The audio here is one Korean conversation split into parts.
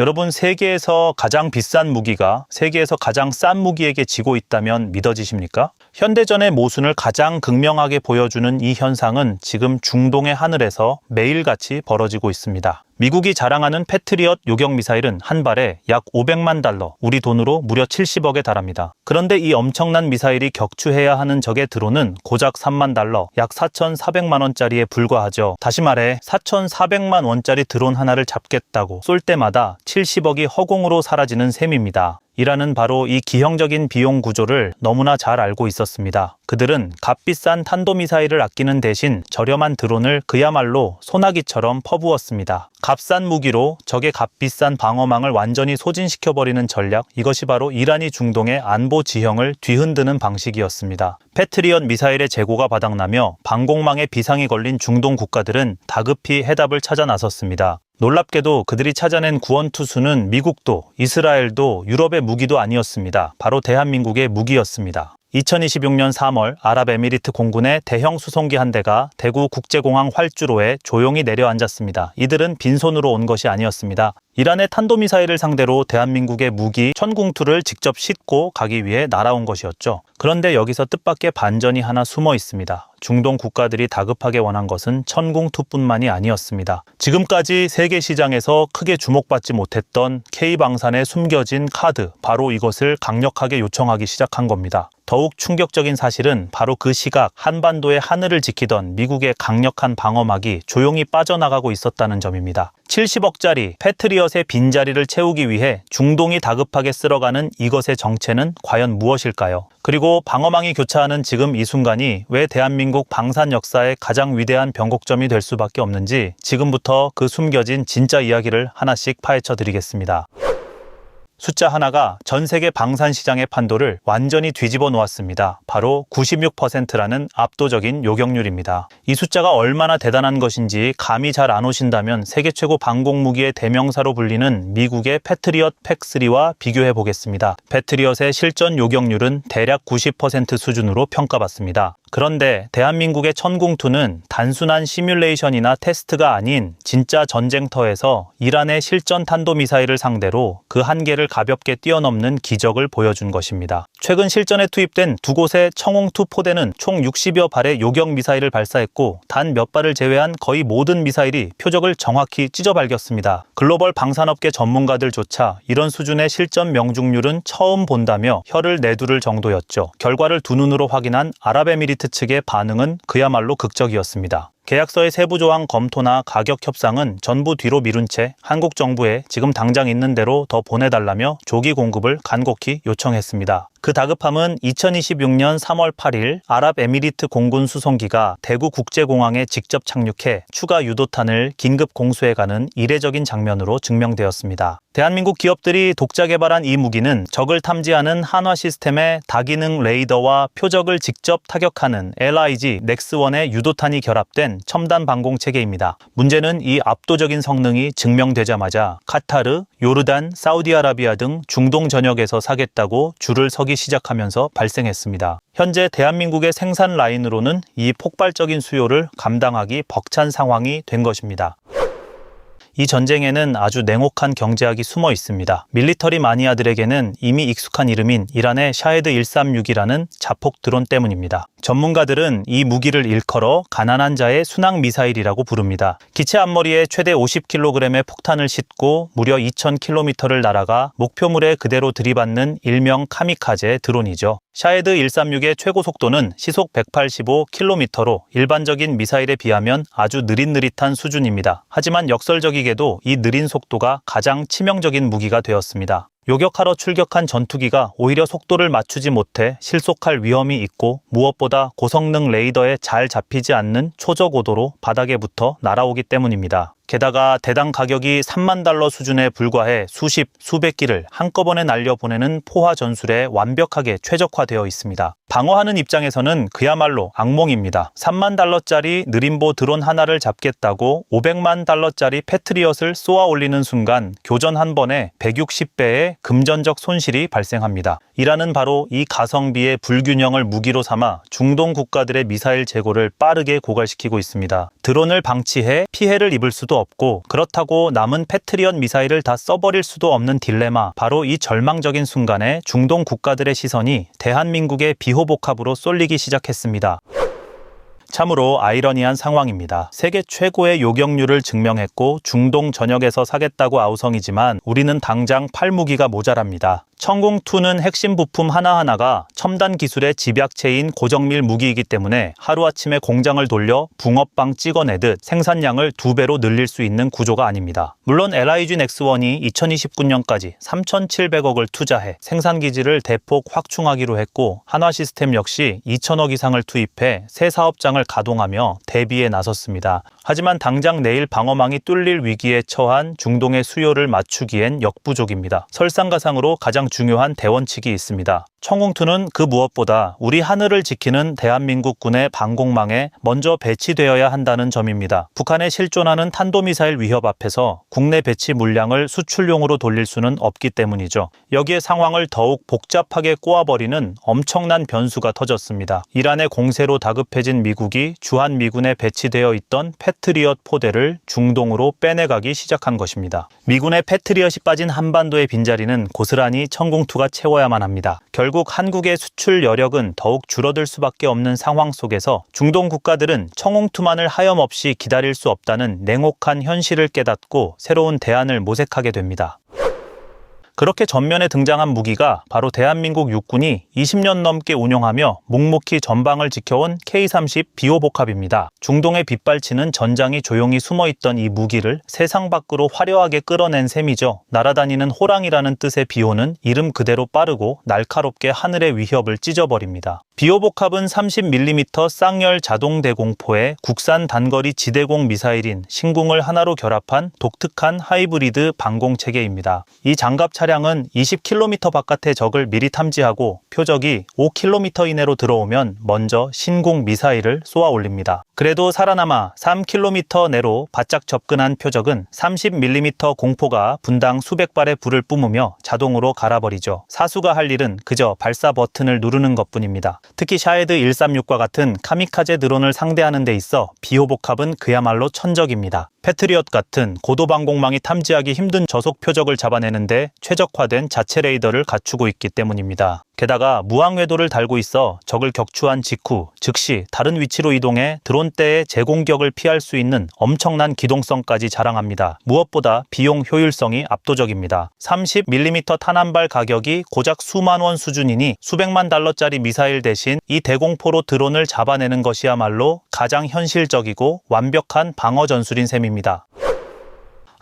여러분, 세계에서 가장 비싼 무기가 세계에서 가장 싼 무기에게 지고 있다면 믿어지십니까? 현대전의 모순을 가장 극명하게 보여주는 이 현상은 지금 중동의 하늘에서 매일같이 벌어지고 있습니다. 미국이 자랑하는 패트리엇 요격 미사일은 한 발에 약 500만 달러, 우리 돈으로 무려 70억에 달합니다. 그런데 이 엄청난 미사일이 격추해야 하는 적의 드론은 고작 3만 달러, 약 4,400만 원짜리에 불과하죠. 다시 말해 4,400만 원짜리 드론 하나를 잡겠다고 쏠 때마다 70억이 허공으로 사라지는 셈입니다. 이란은 바로 이 기형적인 비용 구조를 너무나 잘 알고 있었습니다. 그들은 값비싼 탄도미사일을 아끼는 대신 저렴한 드론을 그야말로 소나기처럼 퍼부었습니다. 값싼 무기로 적의 값비싼 방어망을 완전히 소진시켜버리는 전략, 이것이 바로 이란이 중동의 안보 지형을 뒤흔드는 방식이었습니다. 패트리엇 미사일의 재고가 바닥나며 방공망에 비상이 걸린 중동 국가들은 다급히 해답을 찾아 나섰습니다. 놀랍게도 그들이 찾아낸 구원투수는 미국도 이스라엘도 유럽의 무기도 아니었습니다. 바로 대한민국의 무기였습니다. 2026년 3월 아랍에미리트 공군의 대형 수송기 한 대가 대구 국제공항 활주로에 조용히 내려앉았습니다. 이들은 빈손으로 온 것이 아니었습니다. 이란의 탄도미사일을 상대로 대한민국의 무기 천궁투를 직접 싣고 가기 위해 날아온 것이었죠. 그런데 여기서 뜻밖의 반전이 하나 숨어 있습니다. 중동 국가들이 다급하게 원한 것은 천궁투뿐만이 아니었습니다. 지금까지 세계 시장에서 크게 주목받지 못했던 K방산에 숨겨진 카드, 바로 이것을 강력하게 요청하기 시작한 겁니다. 더욱 충격적인 사실은 바로 그 시각 한반도의 하늘을 지키던 미국의 강력한 방어막이 조용히 빠져나가고 있었다는 점입니다. 70억짜리 패트리엇의 빈자리를 채우기 위해 중동이 다급하게 쓸어가는 이것의 정체는 과연 무엇일까요? 그리고 방어망이 교차하는 지금 이 순간이 왜 대한민국 방산 역사의 가장 위대한 변곡점이 될 수밖에 없는지 지금부터 그 숨겨진 진짜 이야기를 하나씩 파헤쳐 드리겠습니다. 숫자 하나가 전 세계 방산 시장의 판도를 완전히 뒤집어 놓았습니다. 바로 96%라는 압도적인 요격률입니다. 이 숫자가 얼마나 대단한 것인지 감이 잘 안 오신다면 세계 최고 방공무기의 대명사로 불리는 미국의 패트리엇 팩3와 비교해 보겠습니다. 패트리엇의 실전 요격률은 대략 90% 수준으로 평가받습니다. 그런데 대한민국의 천궁2는 단순한 시뮬레이션이나 테스트가 아닌 진짜 전쟁터에서 이란의 실전 탄도미사일을 상대로 그 한계를 가볍게 뛰어넘는 기적을 보여준 것입니다. 최근 실전에 투입된 두 곳의 청웅2 포대는 총 60여 발의 요격 미사일을 발사했고 단 몇 발을 제외한 거의 모든 미사일이 표적을 정확히 찢어 발겼습니다. 글로벌 방산업계 전문가들조차 이런 수준의 실전 명중률은 처음 본다며 혀를 내두를 정도였죠. 결과를 두 눈으로 확인한 아랍에미리트 측의 반응은 그야말로 극적이었습니다. 계약서의 세부 조항 검토나 가격 협상은 전부 뒤로 미룬 채 한국 정부에 지금 당장 있는 대로 더 보내달라며 조기 공급을 간곡히 요청했습니다. 그 다급함은 2026년 3월 8일 아랍에미리트 공군 수송기가 대구 국제공항에 직접 착륙해 추가 유도탄을 긴급 공수해가는 이례적인 장면으로 증명되었습니다. 대한민국 기업들이 독자 개발한 이 무기는 적을 탐지하는 한화 시스템의 다기능 레이더와 표적을 직접 타격하는 LIG 넥스1의 유도탄이 결합된 첨단 방공 체계입니다. 문제는 이 압도적인 성능이 증명되자마자 카타르, 요르단, 사우디아라비아 등 중동 전역에서 사겠다고 줄을 서기 시작하면서 발생했습니다. 현재 대한민국의 생산 라인으로는 이 폭발적인 수요를 감당하기 벅찬 상황이 된 것입니다. 이 전쟁에는 아주 냉혹한 경제학이 숨어 있습니다. 밀리터리 마니아들에게는 이미 익숙한 이름인 이란의 샤헤드 136이라는 자폭 드론 때문입니다. 전문가들은 이 무기를 일컬어 가난한 자의 순항 미사일이라고 부릅니다. 기체 앞머리에 최대 50kg의 폭탄을 싣고 무려 2000km를 날아가 목표물에 그대로 들이받는 일명 카미카제 드론이죠. 샤헤드 136의 최고 속도는 시속 185km로 일반적인 미사일에 비하면 아주 느릿느릿한 수준입니다. 하지만 역설적이게도 이 느린 속도가 가장 치명적인 무기가 되었습니다. 요격하러 출격한 전투기가 오히려 속도를 맞추지 못해 실속할 위험이 있고 무엇보다 고성능 레이더에 잘 잡히지 않는 초저고도로 바닥에 붙어 날아오기 때문입니다. 게다가 대당 가격이 3만 달러 수준에 불과해 수십, 수백 기를 한꺼번에 날려보내는 포화 전술에 완벽하게 최적화되어 있습니다. 방어하는 입장에서는 그야말로 악몽입니다. 3만 달러짜리 느림보 드론 하나를 잡겠다고 500만 달러짜리 패트리엇을 쏘아 올리는 순간 교전 한 번에 160배의 금전적 손실이 발생합니다. 이란은 바로 이 가성비의 불균형을 무기로 삼아 중동 국가들의 미사일 재고를 빠르게 고갈시키고 있습니다. 드론을 방치해 피해를 입을 수도 없고 그렇다고 남은 패트리엇 미사일을 다 써버릴 수도 없는 딜레마, 바로 이 절망적인 순간에 중동 국가들의 시선이 대한민국의 비호복합으로 쏠리기 시작했습니다. 참으로 아이러니한 상황입니다. 세계 최고의 요격률을 증명했고 중동 전역에서 사겠다고 아우성이지만 우리는 당장 팔 무기가 모자랍니다. 천궁2는 핵심 부품 하나하나가 첨단 기술의 집약체인 고정밀 무기이기 때문에 하루아침에 공장을 돌려 붕어빵 찍어내듯 생산량을 2배로 늘릴 수 있는 구조가 아닙니다. 물론 LIG 넥스1이 2029년까지 3,700억을 투자해 생산기지를 대폭 확충하기로 했고 한화시스템 역시 2,000억 이상을 투입해 새 사업장을 가동하며 대비에 나섰습니다. 하지만 당장 내일 방어망이 뚫릴 위기에 처한 중동의 수요를 맞추기엔 역부족입니다. 설상가상으로 가장 중요한 대원칙이 있습니다. 천궁2는 그 무엇보다 우리 하늘을 지키는 대한민국 군의 방공망에 먼저 배치되어야 한다는 점입니다. 북한에 실존하는 탄도미사일 위협 앞에서 국내 배치 물량을 수출용으로 돌릴 수는 없기 때문이죠. 여기에 상황을 더욱 복잡하게 꼬아버리는 엄청난 변수가 터졌습니다. 이란의 공세로 다급해진 미국이 주한미군에 배치되어 있던 패트리엇 포대를 중동으로 빼내가기 시작한 것입니다. 미군의 패트리엇이 빠진 한반도의 빈자리는 고스란히 천궁2가 채워야만 합니다. 결국 한국의 수출 여력은 더욱 줄어들 수밖에 없는 상황 속에서 중동 국가들은 천궁2만을 하염없이 기다릴 수 없다는 냉혹한 현실을 깨닫고 새로운 대안을 모색하게 됩니다. 그렇게 전면에 등장한 무기가 바로 대한민국 육군이 20년 넘게 운용하며 묵묵히 전방을 지켜온 K-30 비호복합입니다. 중동에 빗발치는 전장이 조용히 숨어있던 이 무기를 세상 밖으로 화려하게 끌어낸 셈이죠. 날아다니는 호랑이라는 뜻의 비호는 이름 그대로 빠르고 날카롭게 하늘의 위협을 찢어버립니다. 비호복합은 30mm 쌍열 자동 대공포에 국산 단거리 지대공 미사일인 신궁을 하나로 결합한 독특한 하이브리드 방공체계입니다. 이 장갑 차량은 20km 바깥의 적을 미리 탐지하고 표적이 5km 이내로 들어오면 먼저 신궁 미사일을 쏘아 올립니다. 그래도 살아남아 3km 내로 바짝 접근한 표적은 30mm 공포가 분당 수백 발의 불을 뿜으며 자동으로 갈아버리죠. 사수가 할 일은 그저 발사 버튼을 누르는 것뿐입니다. 특히 샤헤드 136과 같은 카미카제 드론을 상대하는 데 있어 비호복합은 그야말로 천적입니다. 패트리엇 같은 고도방공망이 탐지하기 힘든 저속 표적을 잡아내는데 최적화된 자체 레이더를 갖추고 있기 때문입니다. 게다가 무항궤도를 달고 있어 적을 격추한 직후 즉시 다른 위치로 이동해 드론대의 재공격을 피할 수 있는 엄청난 기동성까지 자랑합니다. 무엇보다 비용 효율성이 압도적입니다. 30mm 탄 한 발 가격이 고작 수만 원 수준이니 수백만 달러짜리 미사일 대신 이 대공포로 드론을 잡아내는 것이야말로 가장 현실적이고 완벽한 방어 전술인 셈입니다.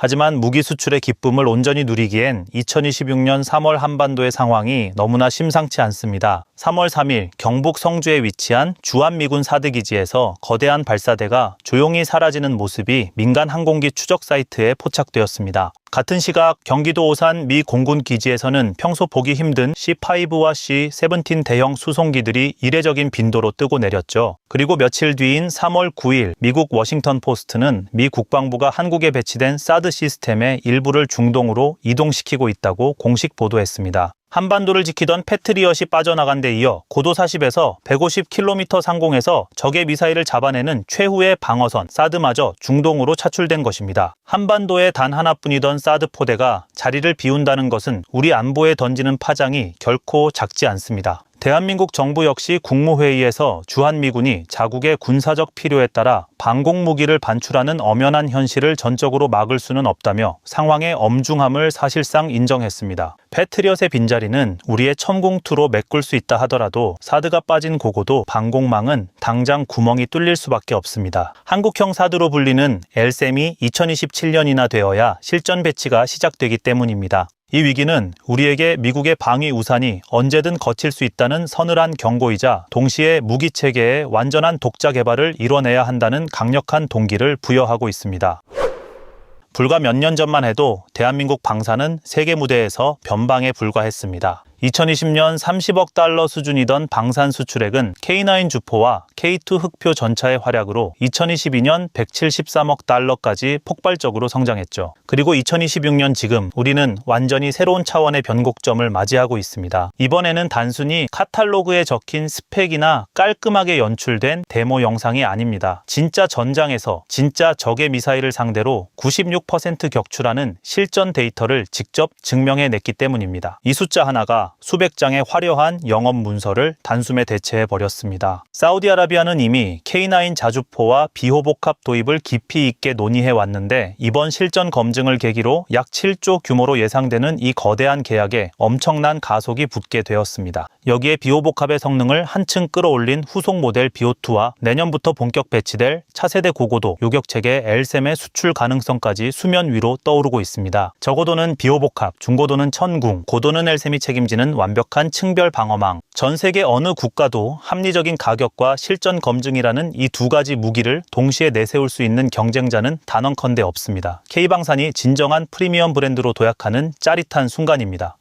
하지만 무기 수출의 기쁨을 온전히 누리기엔 2026년 3월 한반도의 상황이 너무나 심상치 않습니다. 3월 3일 경북 성주에 위치한 주한미군 사드기지에서 거대한 발사대가 조용히 사라지는 모습이 민간 항공기 추적 사이트에 포착되었습니다. 같은 시각 경기도 오산 미 공군 기지에서는 평소 보기 힘든 C5와 C-17 대형 수송기들이 이례적인 빈도로 뜨고 내렸죠. 그리고 며칠 뒤인 3월 9일 미국 워싱턴 포스트는 미 국방부가 한국에 배치된 사드 시스템의 일부를 중동으로 이동시키고 있다고 공식 보도했습니다. 한반도를 지키던 패트리엇이 빠져나간 데 이어 고도 40에서 150km 상공에서 적의 미사일을 잡아내는 최후의 방어선 사드마저 중동으로 차출된 것입니다. 한반도에 단 하나뿐이던 사드 포대가 자리를 비운다는 것은 우리 안보에 던지는 파장이 결코 작지 않습니다. 대한민국 정부 역시 국무회의에서 주한미군이 자국의 군사적 필요에 따라 방공무기를 반출하는 엄연한 현실을 전적으로 막을 수는 없다며 상황의 엄중함을 사실상 인정했습니다. 패트리엇의 빈자리는 우리의 천궁2로 메꿀 수 있다 하더라도 사드가 빠진 고고도 방공망은 당장 구멍이 뚫릴 수밖에 없습니다. 한국형 사드로 불리는 LSAM이 2027년이나 되어야 실전 배치가 시작되기 때문입니다. 이 위기는 우리에게 미국의 방위 우산이 언제든 거칠 수 있다는 서늘한 경고이자 동시에 무기체계의 완전한 독자 개발을 이뤄내야 한다는 강력한 동기를 부여하고 있습니다. 불과 몇 년 전만 해도 대한민국 방사는 세계 무대에서 변방에 불과했습니다. 2020년 30억 달러 수준이던 방산 수출액은 K9 주포와 K2 흑표 전차의 활약으로 2022년 173억 달러까지 폭발적으로 성장했죠. 그리고 2026년 지금 우리는 완전히 새로운 차원의 변곡점을 맞이하고 있습니다. 이번에는 단순히 카탈로그에 적힌 스펙이나 깔끔하게 연출된 데모 영상이 아닙니다. 진짜 전장에서 진짜 적의 미사일을 상대로 96% 격추라는 실전 데이터를 직접 증명해냈기 때문입니다. 이 숫자 하나가 수백 장의 화려한 영업 문서를 단숨에 대체해버렸습니다. 사우디아라비아는 이미 K9 자주포와 비호복합 도입을 깊이 있게 논의해왔는데 이번 실전 검증을 계기로 약 7조 규모로 예상되는 이 거대한 계약에 엄청난 가속이 붙게 되었습니다. 여기에 비호복합의 성능을 한층 끌어올린 후속 모델 BO2와 내년부터 본격 배치될 차세대 고고도 요격체계 LSAM의 수출 가능성까지 수면 위로 떠오르고 있습니다. 저고도는 비호복합, 중고도는 천궁, 고도는 LSAM이 책임지는 완벽한 층별 방어망. 전 세계 어느 국가도 합리적인 가격과 실전 검증이라는 이 두 가지 무기를 동시에 내세울 수 있는 경쟁자는 단언컨대 없습니다. K방산이 진정한 프리미엄 브랜드로 도약하는 짜릿한 순간입니다.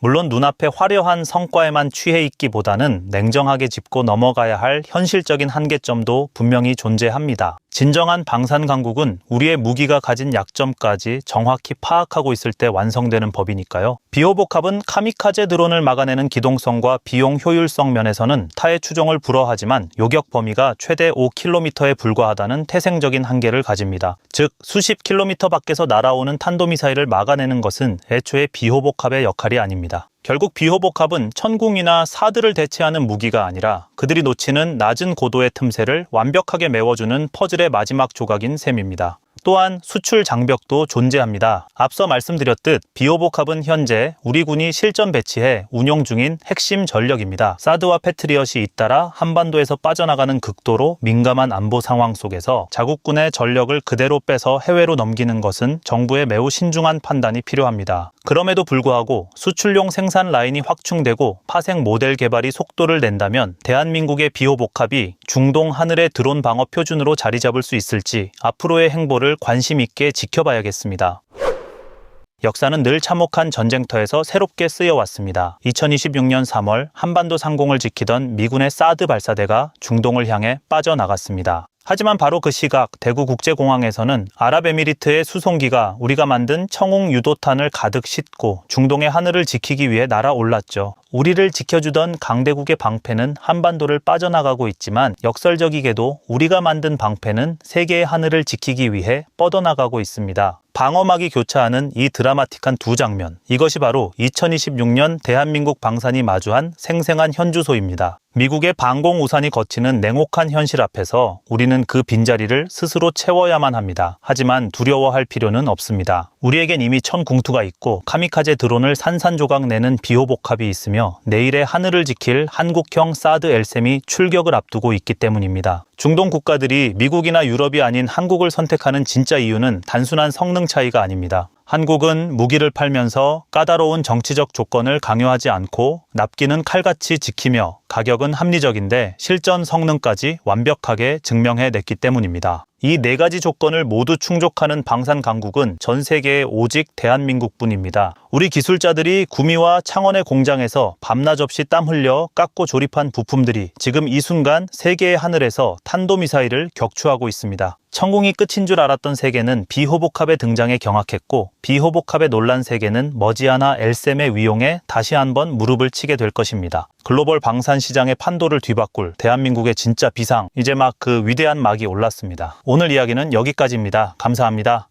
물론 눈앞의 화려한 성과에만 취해 있기보다는 냉정하게 짚고 넘어가야 할 현실적인 한계점도 분명히 존재합니다. 진정한 방산 강국은 우리의 무기가 가진 약점까지 정확히 파악하고 있을 때 완성되는 법이니까요. 비호복합은 카미카제 드론을 막아내는 기동성과 비용 효율성 면에서는 타의 추종을 불허하지만 요격 범위가 최대 5km에 불과하다는 태생적인 한계를 가집니다. 즉 수십 킬로미터 밖에서 날아오는 탄도미사일을 막아내는 것은 애초에 비호복합의 역할이 아닙니다. 결국 비호복합은 천궁이나 사드를 대체하는 무기가 아니라 그들이 놓치는 낮은 고도의 틈새를 완벽하게 메워주는 퍼즐의 마지막 조각인 셈입니다. 또한 수출 장벽도 존재합니다. 앞서 말씀드렸듯 비호복합은 현재 우리 군이 실전 배치해 운용 중인 핵심 전력입니다. 사드와 패트리엇이 잇따라 한반도에서 빠져나가는 극도로 민감한 안보 상황 속에서 자국군의 전력을 그대로 빼서 해외로 넘기는 것은 정부의 매우 신중한 판단이 필요합니다. 그럼에도 불구하고 수출용 생산 라인이 확충되고 파생 모델 개발이 속도를 낸다면 대한민국의 비호복합이 중동 하늘의 드론 방어 표준으로 자리 잡을 수 있을지 앞으로의 행보를 관심 있게 지켜봐야겠습니다. 역사는 늘 참혹한 전쟁터에서 새롭게 쓰여왔습니다. 2026년 3월 한반도 상공을 지키던 미군의 사드 발사대가 중동을 향해 빠져나갔습니다. 하지만 바로 그 시각 대구국제공항에서는 아랍에미리트의 수송기가 우리가 만든 청웅 유도탄을 가득 싣고 중동의 하늘을 지키기 위해 날아올랐죠. 우리를 지켜주던 강대국의 방패는 한반도를 빠져나가고 있지만 역설적이게도 우리가 만든 방패는 세계의 하늘을 지키기 위해 뻗어나가고 있습니다. 방어막이 교차하는 이 드라마틱한 두 장면, 이것이 바로 2026년 대한민국 방산이 마주한 생생한 현주소입니다. 미국의 방공 우산이 거치는 냉혹한 현실 앞에서 우리는 그 빈자리를 스스로 채워야만 합니다. 하지만 두려워할 필요는 없습니다. 우리에겐 이미 천궁투가 있고 카미카제 드론을 산산조각 내는 비호복합이 있으며 내일의 하늘을 지킬 한국형 사드 LSAM이 출격을 앞두고 있기 때문입니다. 중동 국가들이 미국이나 유럽이 아닌 한국을 선택하는 진짜 이유는 단순한 성능 차이가 아닙니다. 한국은 무기를 팔면서 까다로운 정치적 조건을 강요하지 않고 납기는 칼같이 지키며 가격은 합리적인데 실전 성능까지 완벽하게 증명해냈기 때문입니다. 이 네 가지 조건을 모두 충족하는 방산 강국은 전 세계에 오직 대한민국뿐입니다. 우리 기술자들이 구미와 창원의 공장에서 밤낮 없이 땀 흘려 깎고 조립한 부품들이 지금 이 순간 세계의 하늘에서 탄도미사일을 격추하고 있습니다. 천궁이 끝인 줄 알았던 세계는 비호복합의 등장에 경악했고 비호복합의 놀란 세계는 머지않아 LSAM의 위용에 다시 한번 무릎을 치게 될 것입니다. 글로벌 방산 시장의 판도를 뒤바꿀 대한민국의 진짜 비상, 이제 막 그 위대한 막이 올랐습니다. 오늘 이야기는 여기까지입니다. 감사합니다.